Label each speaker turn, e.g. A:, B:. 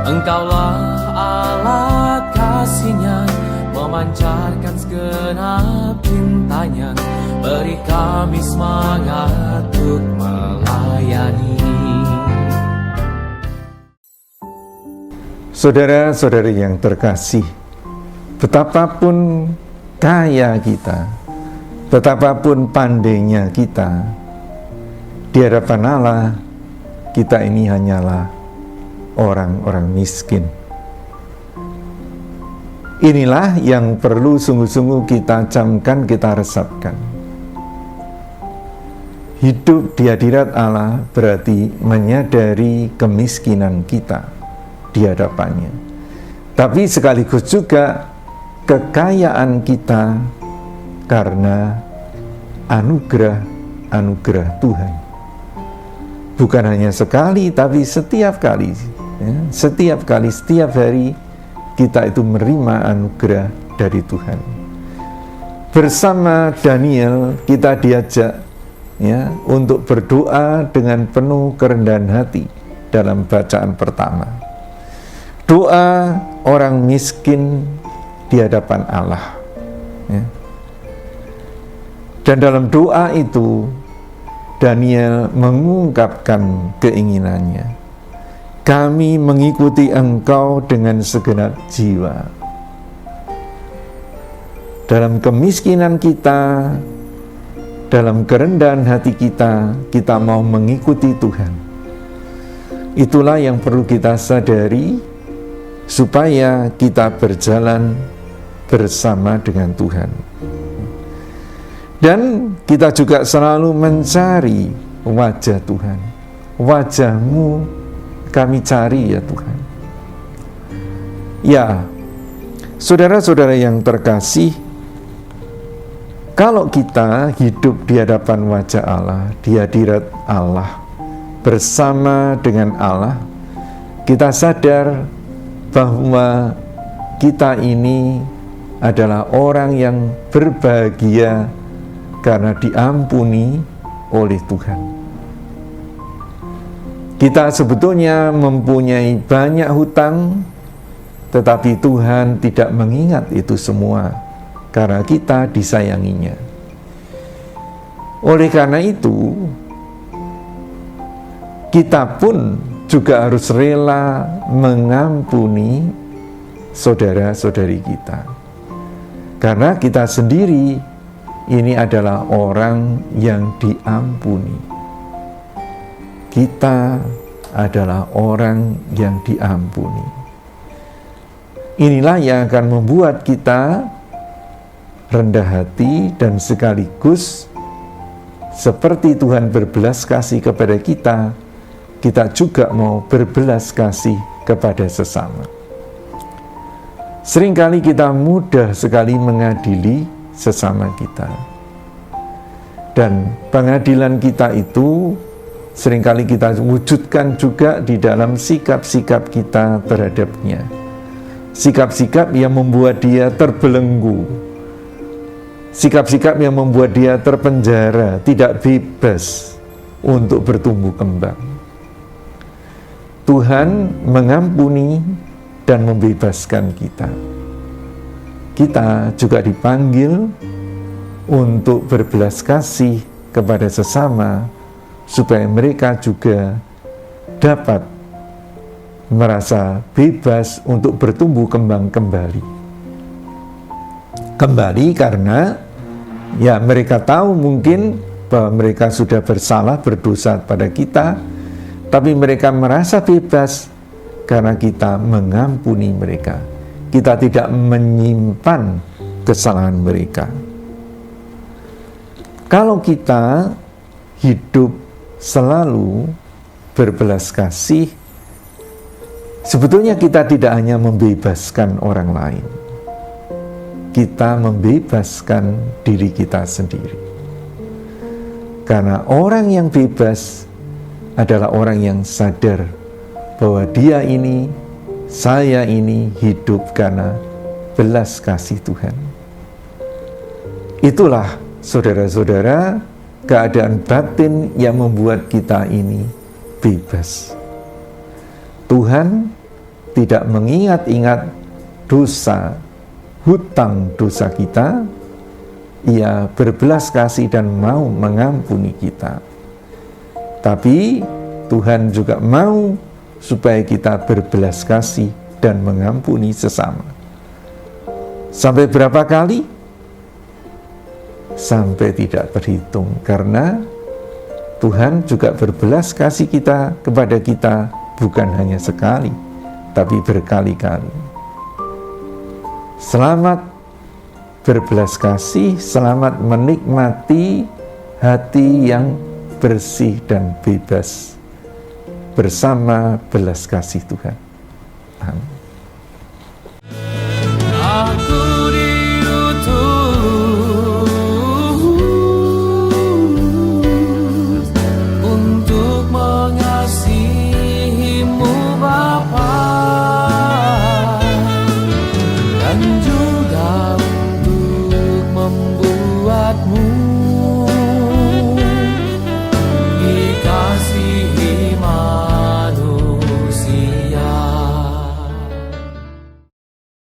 A: Engkaulah alat kasih-Nya, memancarkan segenap cintanya, beri kami semangat untuk melayani.
B: Saudara-saudari yang terkasih, betapapun kaya kita, betapapun pandainya kita, di hadapan Allah, kita ini hanyalah orang-orang miskin. Inilah yang perlu sungguh-sungguh kita camkan, kita resapkan. Hidup di hadirat Allah berarti menyadari kemiskinan kita di hadapannya, tapi sekaligus juga kekayaan kita karena anugerah Tuhan. Bukan hanya sekali, tapi setiap kali, setiap hari kita itu menerima anugerah dari Tuhan. Bersama Daniel kita diajak untuk berdoa dengan penuh kerendahan hati dalam bacaan pertama. Doa orang miskin di hadapan Allah. Dan dalam doa itu Daniel mengungkapkan keinginannya. Kami mengikuti Engkau dengan segenap jiwa. Dalam kemiskinan kita, dalam kerendahan hati kita, kita mau mengikuti Tuhan. Itulah yang perlu kita sadari, supaya kita berjalan bersama dengan Tuhan. Dan kita juga selalu mencari wajah Tuhan. Wajah-Mu kami cari ya Tuhan. Ya, saudara-saudara yang terkasih, kalau kita hidup di hadapan wajah Allah, di hadirat Allah, bersama dengan Allah, kita sadar bahwa kita ini adalah orang yang berbahagia karena diampuni oleh Tuhan. Kita sebetulnya mempunyai banyak hutang, tetapi Tuhan tidak mengingat itu semua karena kita disayanginya. Oleh karena itu, kita pun juga harus rela mengampuni saudara-saudari kita. Karena kita sendiri ini adalah orang yang diampuni. Kita adalah orang yang diampuni. Inilah yang akan membuat kita rendah hati dan sekaligus seperti Tuhan berbelas kasih kepada kita, kita juga mau berbelas kasih kepada sesama. Seringkali kita mudah sekali mengadili sesama kita. Dan pengadilan kita itu seringkali kita wujudkan juga di dalam sikap-sikap kita terhadapnya. Sikap-sikap yang membuat dia terbelenggu. Sikap-sikap yang membuat dia terpenjara, tidak bebas untuk bertumbuh kembang. Tuhan mengampuni dan membebaskan kita. Kita juga dipanggil untuk berbelas kasih kepada sesama, supaya mereka juga dapat merasa bebas untuk bertumbuh kembang kembali. Kembali karena mereka tahu mungkin bahwa mereka sudah bersalah, berdosa pada kita, tapi mereka merasa bebas karena kita mengampuni mereka. Kita tidak menyimpan kesalahan mereka. Kalau kita hidup selalu berbelas kasih, sebetulnya kita tidak hanya membebaskan orang lain, kita membebaskan diri kita sendiri. Karena orang yang bebas adalah orang yang sadar bahwa dia ini, saya ini hidup karena belas kasih Tuhan. Itulah, saudara-saudara, keadaan batin yang membuat kita ini bebas. Tuhan tidak mengingat-ingat dosa, hutang dosa kita. Ia berbelas kasih dan mau mengampuni kita. Tapi Tuhan juga mau supaya kita berbelas kasih dan mengampuni sesama. Sampai berapa kali? Sampai tidak terhitung, karena Tuhan juga berbelas kasih kepada kita bukan hanya sekali, tapi berkali-kali. Selamat berbelas kasih, selamat menikmati hati yang bersih dan bebas bersama belas kasih Tuhan. Amin.
A: Aku diutus untuk mengasihimu Bapa, dan